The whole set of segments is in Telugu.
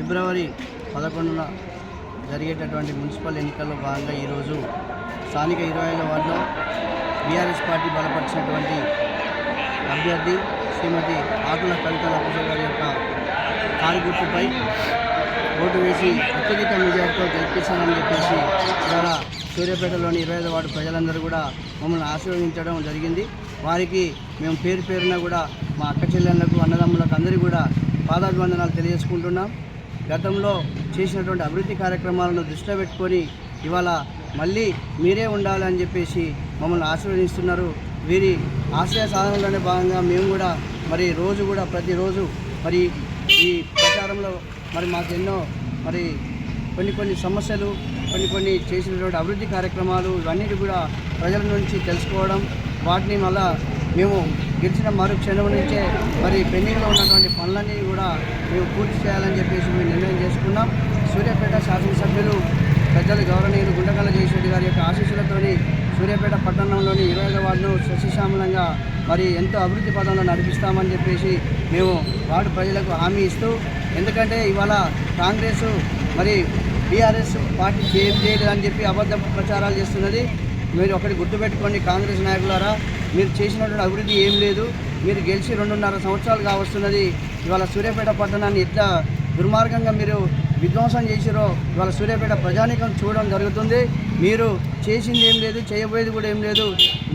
ఫిబ్రవరి 11న జరిగేటటువంటి మున్సిపల్ ఎన్నికల్లో భాగంగా ఈరోజు స్థానిక 25వ వార్డులో బీఆర్ఎస్ పార్టీ బలపరిచినటువంటి అభ్యర్థి శ్రీమతి ఆకుల కవిత లభూష గారి యొక్క కారు గుర్తుపై ఓటు వేసి అత్యధిక మెజార్టీతో గెలిపిస్తానని చెప్పేసి ఇవాళ సూర్యాపేటలోని 25వ వార్డు ప్రజలందరూ కూడా మమ్మల్ని ఆశీర్వదించడం జరిగింది. వారికి మేము పేరు పేరున కూడా మా అక్క చెల్లెళ్లకు అన్నదమ్ములకు అందరికీ కూడా పాదాభివందనాలు తెలియజేసుకుంటున్నాం. గతంలో చేసినటువంటి అభివృద్ధి కార్యక్రమాలను దృష్టిలో పెట్టుకొని ఇవాళ మళ్ళీ మీరే ఉండాలని చెప్పేసి మమ్మల్ని ఆశీర్వదిస్తున్నారు. వీరి ఆశయ సాధనలోనే భాగంగా మేము కూడా మరి రోజు కూడా ప్రతిరోజు మరి ఈ ప్రచారంలో మరి మాకు ఎన్నో మరి కొన్ని సమస్యలు కొన్ని చేసినటువంటి అభివృద్ధి కార్యక్రమాలు ఇవన్నిటి కూడా ప్రజల నుంచి తెలుసుకోవడం, వాటిని మళ్ళా మేము గెలిచిన మరుక్షణం నుంచే మరి పెండింగ్లో ఉన్నటువంటి పనులన్నీ కూడా మేము పూర్తి చేయాలని చెప్పేసి మేము నిర్ణయం చేసుకున్నాం. సూర్యాపేట శాసనసభ్యులు పెద్దలు గౌరవనీయులు గుండకల్ల జయశ్రెడ్డి గారి యొక్క ఆశీస్సులతోని సూర్యాపేట పట్టణంలోని 25వ వార్డును సస్యశ్యామలంగా మరి ఎంతో అభివృద్ధి పదంలో నడిపిస్తామని చెప్పేసి మేము వార్డు ప్రజలకు హామీ ఇస్తూ, ఎందుకంటే ఇవాళ కాంగ్రెస్ మరి బీఆర్ఎస్ పార్టీ చేయలేదు అని చెప్పి అబద్ధ ప్రచారాలు చేస్తున్నది. మీరు ఒకటి గుర్తుపెట్టుకోండి, కాంగ్రెస్ నాయకులారా, మీరు చేసినటువంటి అభివృద్ధి ఏం లేదు. మీరు గెలిచి 2.5 సంవత్సరాలు కావస్తున్నది. ఇవాళ సూర్యాపేట పట్టణాన్ని ఎట్లా దుర్మార్గంగా మీరు విధ్వంసం చేసిరో ఇవాళ సూర్యాపేట ప్రజానీకం చూడడం జరుగుతుంది. మీరు చేసింది ఏం లేదు, చేయబోయేది కూడా ఏం లేదు.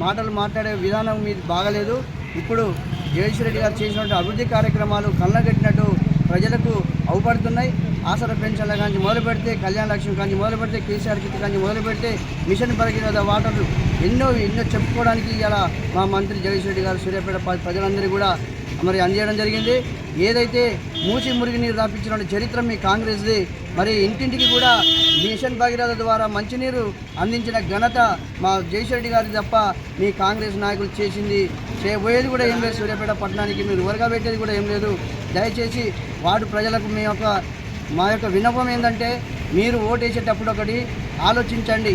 మాటలు మాట్లాడే విధానం మీది బాగలేదు. ఇప్పుడు జగదీశ్వర్ గారు చేసినటువంటి అభివృద్ధి కార్యక్రమాలు కళ్ళగట్టినట్టు ప్రజలకు అవుపడుతున్నాయి. ఆసరా పెన్షన్ల కానీ మొదలు పెడితే, కళ్యాణ లక్ష్మి కానీ మొదలు పెడితే, కేసీఆర్ కిట్ కానీ మొదలు పెడితే, మిషన్ భగీరథ వాటర్లు ఎన్నో చెప్పుకోవడానికి ఇలా మా మంత్రి జగదీశ్వర్ గారు సూర్యాపేట ప్రజలందరికీ కూడా మరి అందజేయడం జరిగింది. ఏదైతే మూసి మురిగి నీరు రాపించిన చరిత్ర మీ కాంగ్రెస్ది. మరి ఇంటింటికి కూడా మిషన్ భగీరథ ద్వారా మంచినీరు అందించిన ఘనత మా జగదీశ్వర్ గారి తప్ప మీ కాంగ్రెస్ నాయకులు చేసింది చేయబోయేది కూడా ఏం లేదు. సూర్యాపేట పట్టణానికి మీరు ఊరగా పెట్టేది కూడా ఏం లేదు. దయచేసి వార్డు ప్రజలకు మా యొక్క విన్నపం ఏంటంటే, మీరు ఓటేసేటప్పుడు ఒకటి ఆలోచించండి,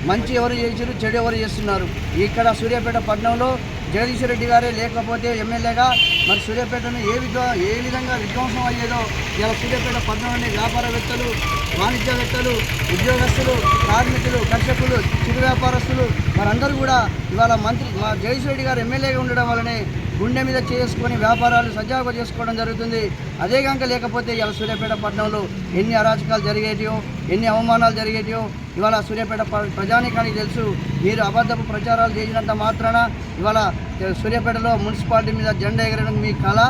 మంచి ఎవరు చేసారు, చెడు ఎవరు చేస్తున్నారు. ఇక్కడ సూర్యాపేట పట్టణంలో జగదీశ్వర్ రెడ్డి గారే లేకపోతే ఎమ్మెల్యేగా మరి సూర్యాపేటను ఏ విధంగా విధ్వంసం అయ్యేదో ఇలా సూర్యాపేట పట్టణంలోని వ్యాపారవేత్తలు, వాణిజ్యవేత్తలు, ఉద్యోగస్తులు, కార్మికులు, కర్షకులు, చిరు వ్యాపారస్తులు వారందరూ కూడా ఇవాళ మంత్రి మా జగదీశ్వర్ రెడ్డి గారు ఎమ్మెల్యేగా ఉండడం వల్లనే గుండె మీద చేసుకొని వ్యాపారాలు సజావుగా చేసుకోవడం జరుగుతుంది. అదే కనుక లేకపోతే ఇవాళ సూర్యాపేట పట్టణంలో ఎన్ని అరాచకాలు జరిగేటియో, ఎన్ని అవమానాలు జరిగేటియో ఇవాళ సూర్యాపేట ప్రజానీకానికి తెలుసు. మీరు అబద్ధపు ప్రచారాలు చేసినంత మాత్రాన ఇవాళ సూర్యాపేటలో మున్సిపాలిటీ మీద జెండా ఎగరడం మీ కళ.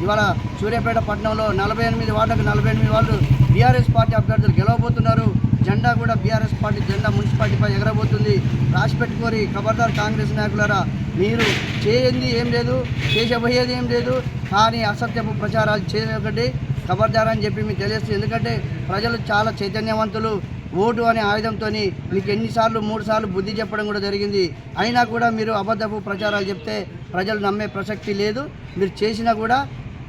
ఇవాళ సూర్యాపేట పట్టణంలో 48 వార్డులకు 48 వార్డు బీఆర్ఎస్ పార్టీ అభ్యర్థులు గెలవబోతున్నారు. జెండా కూడా బీఆర్ఎస్ పార్టీ జెండా మున్సిపాలిటీపై ఎగరబోతుంది. రాసి పెట్టుకోరి ఖబర్దార్ కాంగ్రెస్ నాయకులారా, మీరు చేయండి ఏం లేదు, చేసబోయేది ఏం లేదు, కానీ అసత్యపు ప్రచారాలు చేయకండి ఖబర్దార్ అని చెప్పి మీకు తెలియస్తుంది. ఎందుకంటే ప్రజలు చాలా చైతన్యవంతులు. ఓటు అనే ఆయుధంతో మీకు 3 సార్లు బుద్ధి చెప్పడం కూడా జరిగింది. అయినా కూడా మీరు అబద్ధపు ప్రచారాలు చెప్తే ప్రజలు నమ్మే ప్రసక్తి లేదు. మీరు చేసినా కూడా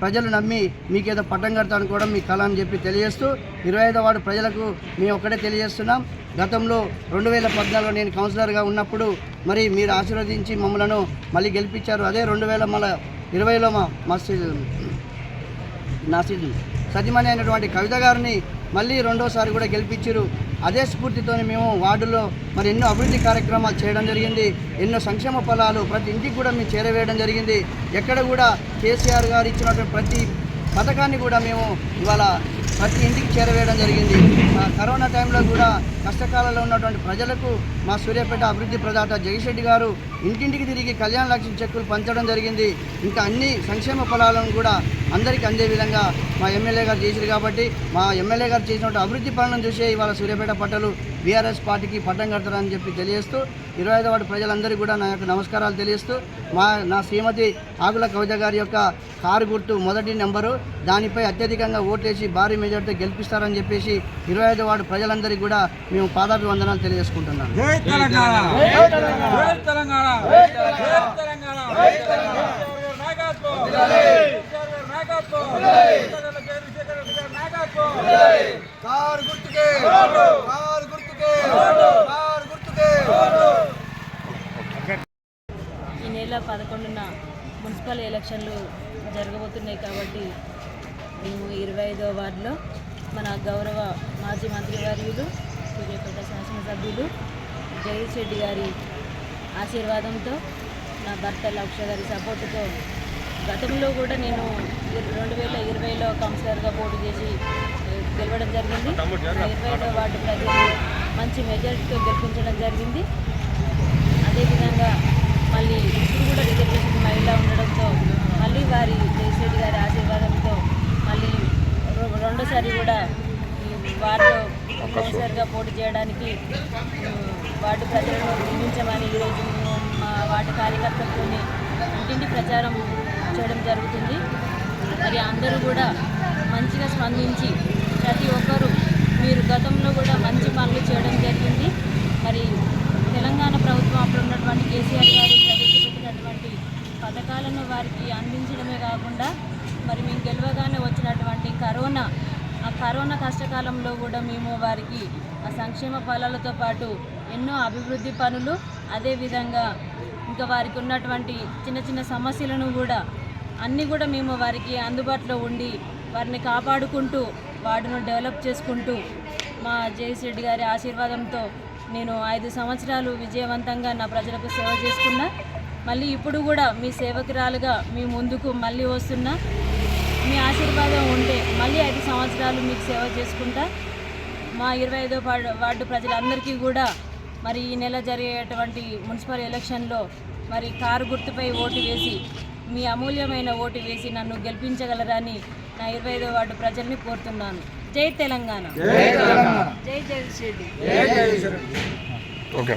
ప్రజలు నమ్మి మీకేదో పట్టం కడతా అనుకోవడం మీ కళ అని చెప్పి తెలియజేస్తూ 25వ వార్డు ప్రజలకు మేము ఒక్కటే తెలియజేస్తున్నాం. గతంలో 2014లో నేను కౌన్సిలర్గా ఉన్నప్పుడు మరి మీరు ఆశీర్వదించి మమ్మలను మళ్ళీ గెలిపించారు. అదే 2020లో నా సతీమణి అయినటువంటి కవిత గారిని మళ్ళీ రెండోసారి కూడా గెలిపించారు. అదే స్ఫూర్తితో మేము వార్డులో మరి ఎన్నో అభివృద్ధి కార్యక్రమాలు చేయడం జరిగింది. ఎన్నో సంక్షేమ ఫలాలు ప్రతి ఇంటికి కూడా మేము చేరవేయడం జరిగింది. ఎక్కడ కూడా కేసీఆర్ గారు ఇచ్చినటువంటి ప్రతి పథకాన్ని కూడా మేము ఇవాళ ప్రతి ఇంటికి చేరవేయడం జరిగింది. కరోనా టైంలో కూడా కష్టకాలంలో ఉన్నటువంటి ప్రజలకు మా సూర్యాపేట అభివృద్ధి ప్రదాత జగదీశ్రెడ్డి గారు ఇంటింటికి తిరిగి కళ్యాణ లక్ష్మి చెక్కులు పంచడం జరిగింది. ఇంకా అన్ని సంక్షేమ ఫలాలను కూడా అందరికీ అందే విధంగా మా ఎమ్మెల్యే గారు చేశారు. కాబట్టి మా ఎమ్మెల్యే గారు చేసినటువంటి అభివృద్ధి పనులను చూసే ఇవాళ సూర్యాపేట పట్టలు బీఆర్ఎస్ పార్టీకి పట్టం కడతారని చెప్పి తెలియజేస్తూ 25వ వార్డు ప్రజలందరికీ కూడా నా యొక్క నమస్కారాలు తెలియజేస్తూ నా శ్రీమతి ఆకుల కవిత గారి యొక్క కారు గుర్తు మొదటి నెంబరు, దానిపై అత్యధికంగా ఓటేసి భారీ మెజార్టీతో గెలిపిస్తారని చెప్పేసి 25వ వార్డు ప్రజలందరికీ కూడా మేము పాదాభివందనాలు తెలియజేసుకుంటున్నాం. ఈ నెల 11న మున్సిపల్ ఎలక్షన్లు జరగబోతున్నాయి కాబట్టి మేము 25వ వార్డులో మన గౌరవ మాజీ మంత్రివర్యులు సూర్యాపేట శాసనసభ్యులు జగదీష్ రెడ్డి గారి ఆశీర్వాదంతో నా భర్త లక్ష గారి సపోర్టుతో గతంలో కూడా నేను 2020లో కౌన్సిలర్గా పోటీ చేసి గెలవడం జరిగింది. 20లో వార్డు ప్రజలు మంచి మెజారిటీతో గెలిపించడం జరిగింది. అదేవిధంగా మళ్ళీ ఇప్పుడు కూడా రిజర్వేషన్ మహిళ ఉండడంతో మళ్ళీ వారి జగదీష్ రెడ్డి గారి ఆశీర్వాదంతో మళ్ళీ రెండోసారి కూడా ఈ వార్డు కౌన్సిలర్గా పోటీ చేయడానికి వార్డు ప్రజలను నిర్మించమని ఈరోజు మేము మా వార్డు కార్యకర్తలతోనే ఇంటింటి ప్రచారం చేయడం జరుగుతుంది. మరి అందరూ కూడా మంచిగా స్పందించి ప్రతి ఒక్కరూ మీరు గతంలో కూడా మంచి పనులు చేయడం జరిగింది. మరి తెలంగాణ ప్రభుత్వం అప్పుడు ఉన్నటువంటి కేసీఆర్ గారు ప్రవేశపెట్టినటువంటి పథకాలను వారికి అందించడమే కాకుండా మరి మేము గెలవగానే వచ్చినటువంటి కరోనా కష్టకాలంలో కూడా మేము వారికి ఆ సంక్షేమ ఫలాలతో పాటు ఎన్నో అభివృద్ధి పనులు, అదేవిధంగా ఇంకా వారికి ఉన్నటువంటి చిన్న చిన్న సమస్యలను కూడా అన్నీ కూడా మేము వారికి అందుబాటులో ఉండి వారిని కాపాడుకుంటూ వార్డును డెవలప్ చేసుకుంటూ మా జగదీష్ రెడ్డి గారి ఆశీర్వాదంతో నేను 5 సంవత్సరాలు విజయవంతంగా నా ప్రజలకు సేవ చేసుకున్నా. మళ్ళీ ఇప్పుడు కూడా మీ సేవకురాలుగా మీ ముందుకు మళ్ళీ వస్తున్నా. మీ ఆశీర్వాదం ఉంటే మళ్ళీ 5 సంవత్సరాలు మీకు సేవ చేసుకుంటా. మా 25వ వార్డు ప్రజలందరికీ కూడా మరి ఈ నెల జరిగేటువంటి మున్సిపల్ ఎలక్షన్లో మరి కారు గుర్తుపై ఓటు వేసి మీ అమూల్యమైన ఓటు వేసి నన్ను గెలిపించగలరని నా 25వ వార్డు ప్రజల్ని కోరుతున్నాను. జై తెలంగాణ, జై జగదీష్ రెడ్డి. ఓకే.